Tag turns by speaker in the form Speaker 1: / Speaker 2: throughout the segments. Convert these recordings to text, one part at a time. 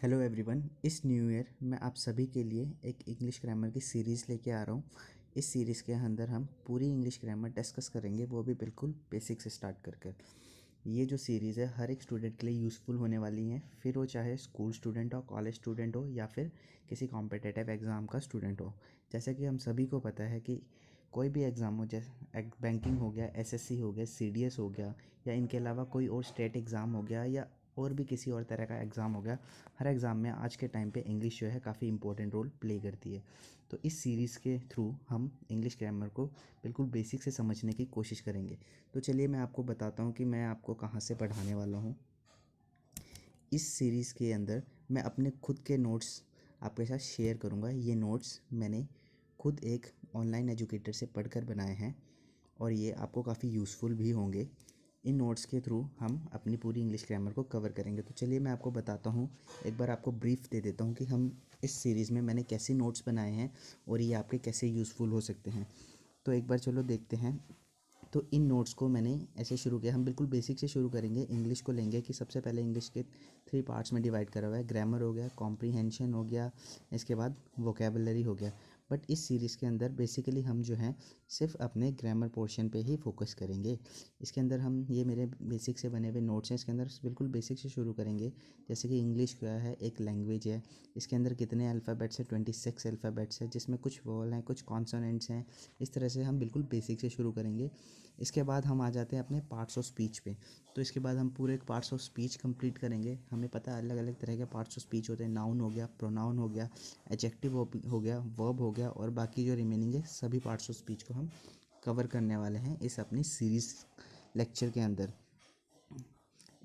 Speaker 1: Hello everyone. इस new year मैं आप सभी के लिए एक इंग्लिश ग्रामर की सीरीज़ लेके आ रहा हूँ। इस सीरीज़ के अंदर हम पूरी इंग्लिश ग्रामर डिस्कस करेंगे, वो भी बिल्कुल बेसिक से स्टार्ट कर कर। ये जो सीरीज़ है हर एक स्टूडेंट के लिए यूज़फुल होने वाली है, फिर वो चाहे स्कूल स्टूडेंट हो, कॉलेज स्टूडेंट हो या फिर किसी कॉम्पिटिटिव एग्ज़ाम का स्टूडेंट हो। जैसा कि हम सभी को पता है कि कोई भी एग्ज़ाम हो, जैसे बैंकिंग हो गया, एसएससी हो गया, सीडीएस हो गया, या इनके अलावा कोई और स्टेट एग्ज़ाम हो गया, या और भी किसी और तरह का एग्ज़ाम हो गया, हर एग्ज़ाम में आज के टाइम पे इंग्लिश जो है काफ़ी इंपॉर्टेंट रोल प्ले करती है। तो इस सीरीज़ के थ्रू हम इंग्लिश ग्रामर को बिल्कुल बेसिक से समझने की कोशिश करेंगे। तो चलिए मैं आपको बताता हूँ कि मैं आपको कहाँ से पढ़ाने वाला हूँ। इस सीरीज़ के अंदर मैं अपने खुद के नोट्स आपके साथ शेयर करूँगा। ये नोट्स मैंने खुद एक ऑनलाइन एजुकेटर से पढ़कर बनाए हैं और ये आपको काफ़ी यूज़फुल भी होंगे। इन नोट्स के थ्रू हम अपनी पूरी इंग्लिश ग्रामर को कवर करेंगे। तो चलिए मैं आपको बताता हूँ, एक बार आपको ब्रीफ दे देता हूँ कि हम इस सीरीज़ में मैंने कैसे नोट्स बनाए हैं और ये आपके कैसे यूज़फुल हो सकते हैं। तो एक बार चलो देखते हैं। तो इन नोट्स को मैंने ऐसे शुरू किया। हम बिल्कुल बेसिक से शुरू करेंगे। इंग्लिश को लेंगे कि सबसे पहले इंग्लिश के 3 पार्ट्स में डिवाइड करा हुआ है। ग्रामर हो गया, कॉम्प्रीहेंशन हो गया, इसके बाद वोकेबलरी हो गया। बट इस सीरीज़ के अंदर बेसिकली हम जो हैं सिर्फ अपने ग्रामर पोर्शन पे ही फोकस करेंगे। इसके अंदर हम ये मेरे बेसिक से बने हुए नोट्स हैं, इसके अंदर बिल्कुल बेसिक से शुरू करेंगे। जैसे कि इंग्लिश क्या है, एक लैंग्वेज है। इसके अंदर कितने अल्फ़ाबेट्स हैं? 26 अल्फ़ाबेट्स हैं, जिसमें कुछ वॉवल हैं, कुछ कॉन्सोनेंट्स हैं। इस तरह से हम बिल्कुल बेसिक से शुरू करेंगे। इसके बाद हम आ जाते हैं अपने पार्ट्स ऑफ स्पीच पे। तो इसके बाद हम पूरे पार्ट्स ऑफ स्पीच कंप्लीट करेंगे। हमें पता है अलग अलग तरह के पार्ट्स ऑफ स्पीच होते हैं। नाउन हो गया, प्रोनाउन हो गया, एडजेक्टिव हो गया, वर्ब हो गया, और बाकी जो रिमेनिंग है सभी पार्ट्स ऑफ स्पीच को हम कवर करने वाले हैं इस अपनी सीरीज़ लेक्चर के अंदर।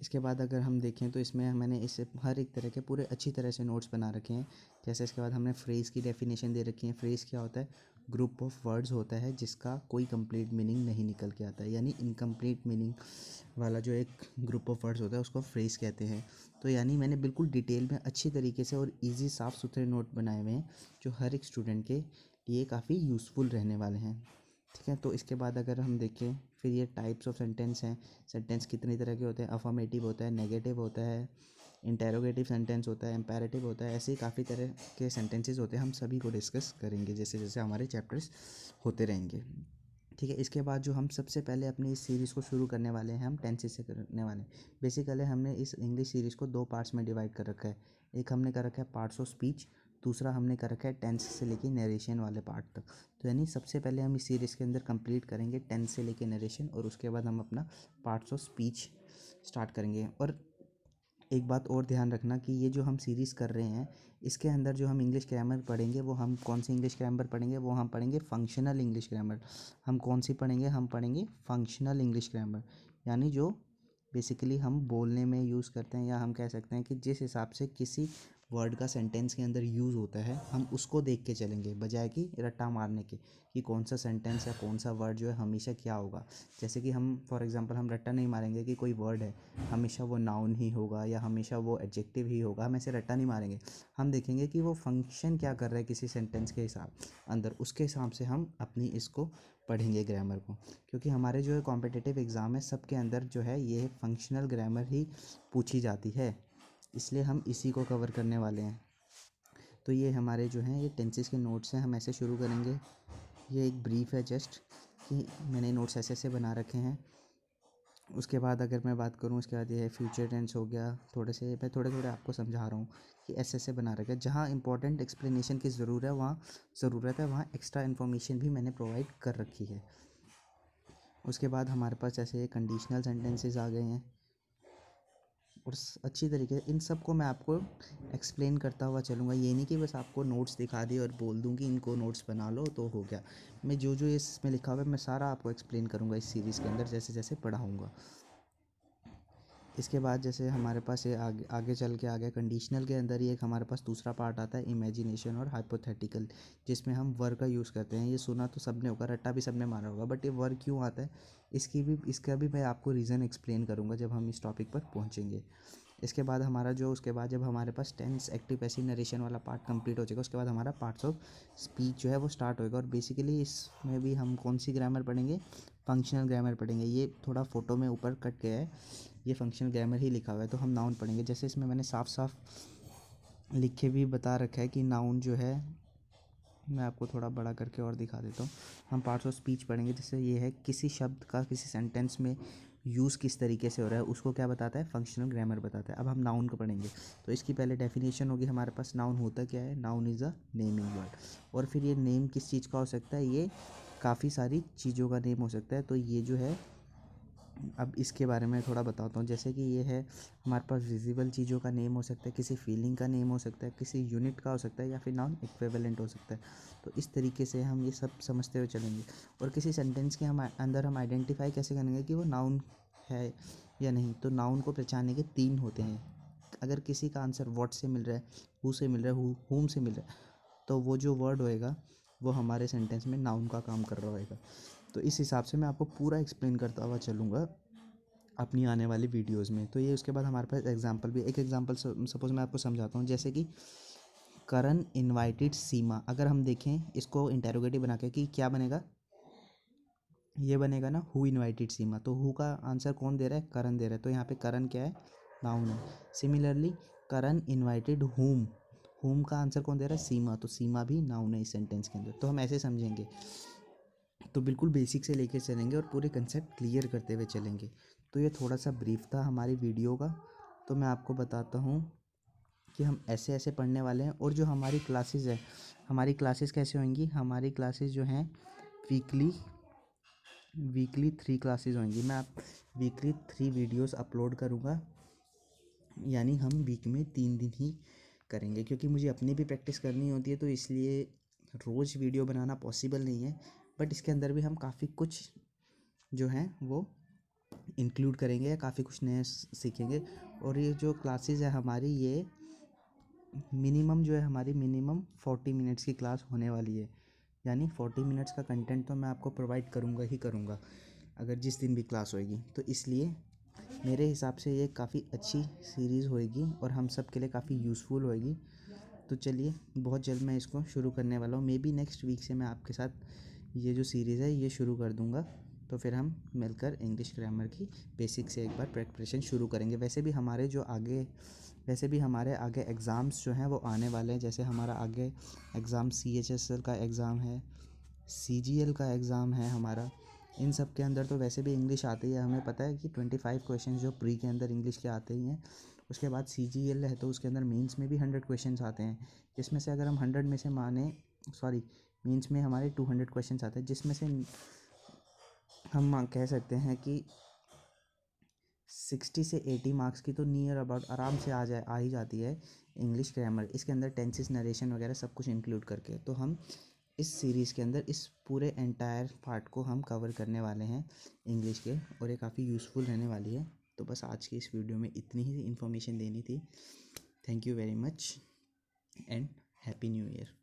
Speaker 1: इसके बाद अगर हम देखें तो इसमें मैंने इस हर एक तरह के पूरे अच्छी तरह से नोट्स बना रखे हैं। जैसे इसके बाद हमने फ्रेज़ की डेफिनेशन दे रखी है। फ्रेज़ क्या होता है? ग्रुप ऑफ वर्ड्स होता है जिसका कोई कंप्लीट मीनिंग नहीं निकल के आता है, यानी इनकम्प्लीट मीनिंग वाला जो एक ग्रुप ऑफ वर्ड्स होता है उसको फ्रेज़ कहते हैं। तो यानी मैंने बिल्कुल डिटेल में अच्छी तरीके से और ईजी साफ़ सुथरे नोट बनाए हुए हैं जो हर एक स्टूडेंट के लिए काफ़ी यूज़फुल रहने वाले हैं। ठीक है, तो इसके बाद अगर हम देखें फिर ये टाइप्स ऑफ सेंटेंस हैं। सेंटेंस कितनी तरह के होते हैं? अफर्मेटिव होता है, नेगेटिव होता है, इंटेरोगेटिव सेंटेंस होता है, इम्पेरेटिव होता है। ऐसे ही काफ़ी तरह के सेंटेंसेस होते हैं। हम सभी को डिस्कस करेंगे जैसे जैसे हमारे चैप्टर्स होते रहेंगे। ठीक है, इसके बाद जो हम सबसे पहले अपनी इस सीरीज़ को शुरू करने वाले हैं, हम टेंसेस से करने वाले हैं। बेसिकली हमने इस इंग्लिश सीरीज़ को 2 पार्ट्स में डिवाइड कर रखा है। एक हमने कर रखा है पार्ट्स ऑफ स्पीच, दूसरा हमने कर रखा है टेंस से लेके नरेशन वाले पार्ट तक। तो यानी सबसे पहले हम इस सीरीज़ के अंदर कंप्लीट करेंगे टेंस से लेके नरेशन, और उसके बाद हम अपना पार्ट्स ऑफ स्पीच स्टार्ट करेंगे। और एक बात और ध्यान रखना कि ये जो हम सीरीज़ कर रहे हैं इसके अंदर जो हम इंग्लिश ग्रामर पढ़ेंगे वो हम कौन सी इंग्लिश ग्रामर पढ़ेंगे? वो हम पढ़ेंगे फंक्शनल इंग्लिश ग्रामर। हम कौन सी पढ़ेंगे? हम पढ़ेंगे फंक्शनल इंग्लिश ग्रामर, यानी जो बेसिकली हम बोलने में यूज़ करते हैं, या हम कह सकते हैं कि जिस हिसाब से किसी वर्ड का सेंटेंस के अंदर यूज़ होता है हम उसको देख के चलेंगे, बजाय कि रट्टा मारने के कि कौन सा सेंटेंस या कौन सा वर्ड जो है हमेशा क्या होगा। जैसे कि हम फॉर एग्जांपल हम रट्टा नहीं मारेंगे कि कोई वर्ड है हमेशा वो नाउन ही होगा या हमेशा वो एडजेक्टिव ही होगा, हम ऐसे रट्टा नहीं मारेंगे। हम देखेंगे कि वो फंक्शन क्या कर रहा है किसी सेंटेंस के हिसाब अंदर, उसके हिसाब से हम अपनी इसको पढ़ेंगे ग्रामर को। क्योंकि हमारे जो है कॉम्पिटिटिव एग्ज़ाम है सबके अंदर जो है ये फंक्शनल ग्रामर ही पूछी जाती है, इसलिए हम इसी को कवर करने वाले हैं। तो ये हमारे जो हैं ये टेंसेस के नोट्स हैं, हम ऐसे शुरू करेंगे। ये एक ब्रीफ है जस्ट कि मैंने नोट्स ऐसे ऐसे बना रखे हैं। उसके बाद अगर मैं बात करूँ, उसके बाद ये है फ्यूचर टेंस हो गया। थोड़े से मैं थोड़े थोड़े आपको समझा रहा हूँ कि ऐसे ऐसे बना रखा है। जहाँ इंपॉर्टेंट एक्सप्लेनेशन की ज़रूरत है वहाँ एक्स्ट्रा इन्फॉर्मेशन भी मैंने प्रोवाइड कर रखी है। उसके बाद हमारे पास ऐसे कंडीशनल सेंटेंसेस आ गए हैं, और अच्छी तरीके इन सब को मैं आपको एक्सप्लेन करता हुआ चलूँगा। ये नहीं कि बस आपको नोट्स दिखा दिए और बोल दूँ कि इनको नोट्स बना लो तो हो गया। मैं जो जो इसमें लिखा हुआ है मैं सारा आपको एक्सप्लेन करूँगा इस सीरीज़ के अंदर जैसे जैसे पढ़ाऊँगा। इसके बाद जैसे हमारे पास ये आगे आगे चल के आ गया कंडीशनल के अंदर ही एक हमारे पास दूसरा पार्ट आता है इमेजिनेशन और हाइपोथेटिकल, जिसमें हम वर्ब का यूज़ करते हैं। ये सुना तो सबने होगा, रट्टा भी सबने मारा होगा, बट ये वर्ब क्यों आता है इसका भी मैं आपको रीज़न एक्सप्लेन करूँगा जब हम इस टॉपिक पर पहुँचेंगे। इसके बाद हमारा जो उसके बाद जब हमारे पास टेंस एक्टिव पैसिव नरेशन वाला पार्ट कंप्लीट हो जाएगा उसके बाद हमारा पार्ट्स ऑफ स्पीच जो है वो स्टार्ट होएगा। और बेसिकली इसमें भी हम कौन सी ग्रामर पढ़ेंगे? फंक्शनल ग्रामर पढ़ेंगे। ये थोड़ा फ़ोटो में ऊपर कट गया है, ये फंक्शनल ग्रामर ही लिखा हुआ है, तो हम नाउन पढ़ेंगे। जैसे इसमें मैंने साफ साफ लिख के भी बता रखा है कि नाउन जो है, मैं आपको थोड़ा बड़ा करके और दिखा देता हूँ। हम पार्ट्स ऑफ स्पीच पढ़ेंगे, जैसे ये है किसी शब्द का किसी सेंटेंस में यूज़ किस तरीके से हो रहा है, उसको क्या बताता है, फंक्शनल ग्रामर बताता है। अब हम नाउन को पढ़ेंगे, तो इसकी पहले डेफिनेशन होगी हमारे पास। नाउन होता क्या है, noun is a naming word. और फिर ये नेम किस चीज़ का हो सकता है, ये काफ़ी सारी चीज़ों का नेम हो सकता है। तो ये जो है, अब इसके बारे में थोड़ा बताता हूँ। जैसे कि ये है हमारे पास विजिबल चीज़ों का नेम हो सकता है, किसी फीलिंग का नेम हो सकता है, किसी यूनिट का हो सकता है, या फिर नाउन इक्विवेलेंट हो सकता है। तो इस तरीके से हम ये सब समझते हुए चलेंगे। और किसी सेंटेंस के हम अंदर हम आइडेंटिफाई कैसे करेंगे कि वो नाउन है या नहीं। तो नाउन को पहचानने के 3 होते हैं। अगर किसी का आंसर व्हाट से मिल रहा है, हु से मिल रहा है, हुम से मिल रहा है, तो वो जो वर्ड होएगा वो हमारे सेंटेंस में नाउन का काम कर रहा होएगा। तो इस हिसाब से मैं आपको पूरा एक्सप्लेन करता हुआ चलूँगा अपनी आने वाली वीडियोस में। तो ये उसके बाद हमारे पास एग्जांपल भी, एक एग्जांपल सपोज मैं आपको समझाता हूँ। जैसे कि करण इनवाइटेड सीमा, अगर हम देखें इसको इंटेरोगेटिव बना के कि क्या बनेगा, ये बनेगा ना, हु इनवाइटेड सीमा। तो हु का आंसर कौन दे रहा है, करण दे रहा है। तो यहाँ पे करण क्या है, नाउन है। सिमिलरली करण इनवाइटेड हुम, हुम का आंसर कौन दे रहा है, सीमा। तो सीमा भी नाउन है इस सेंटेंस के अंदर। तो हम ऐसे समझेंगे। तो बिल्कुल बेसिक से लेके चलेंगे और पूरे कंसेप्ट क्लियर करते हुए चलेंगे। तो ये थोड़ा सा ब्रीफ था हमारी वीडियो का। तो मैं आपको बताता हूँ कि हम ऐसे ऐसे पढ़ने वाले हैं। और जो हमारी क्लासेस है, हमारी क्लासेस कैसे होंगी, हमारी क्लासेस जो हैं वीकली वीकली 3 क्लासेस होंगी। मैं आप वीकली 3 वीडियोस अपलोड करूँगा, यानी हम वीक में 3 दिन ही करेंगे, क्योंकि मुझे अपनी भी प्रैक्टिस करनी होती है। तो इसलिए रोज़ वीडियो बनाना पॉसिबल नहीं है। बट इसके अंदर भी हम काफ़ी कुछ जो हैं वो इंक्लूड करेंगे, या काफ़ी कुछ नया सीखेंगे। और ये जो क्लासेस है हमारी, ये मिनिमम जो है हमारी मिनिमम 40 मिनट्स की क्लास होने वाली है। यानी 40 मिनट्स का कंटेंट तो मैं आपको प्रोवाइड करूँगा ही करूँगा, अगर जिस दिन भी क्लास होएगी। तो इसलिए मेरे हिसाब से ये काफ़ी अच्छी सीरीज़ होएगी और हम सब के लिए काफ़ी यूज़फुल होएगी। तो चलिए, बहुत जल्द मैं इसको शुरू करने वाला हूँ। मे बी नेक्स्ट वीक से मैं आपके साथ ये जो सीरीज़ है ये शुरू कर दूँगा। तो फिर हम मिलकर इंग्लिश ग्रामर की बेसिक से एक बार प्रिपरेशन शुरू करेंगे। वैसे भी हमारे आगे एग्ज़ाम्स जो हैं वो आने वाले हैं। जैसे हमारा आगे एग्ज़ाम CHSL का एग्ज़ाम है, CGL का एग्ज़ाम है हमारा। इन सब के अंदर तो वैसे भी इंग्लिश आती है, हमें पता है कि 25 क्वेश्चन जो प्री के अंदर इंग्लिश के आते ही हैं। उसके बाद CGL है, तो उसके अंदर मेंस में भी 100 क्वेश्चंस आते हैं। जिसमें से अगर हम 100 में से मेंस में हमारे 200 क्वेश्चंस आते हैं, जिसमें से हम कह सकते हैं कि 60 से 80 मार्क्स की तो नियर अबाउट आराम से आ ही जाती है इंग्लिश ग्रामर। इसके अंदर टेंसेस, नरेशन वगैरह सब कुछ इंक्लूड करके। तो हम इस सीरीज़ के अंदर इस पूरे एंटायर पार्ट को हम कवर करने वाले हैं इंग्लिश के, और ये काफ़ी यूज़फुल रहने वाली है। तो बस आज की इस वीडियो में इतनी ही इन्फॉर्मेशन देनी थी। Thank you very much and happy new year.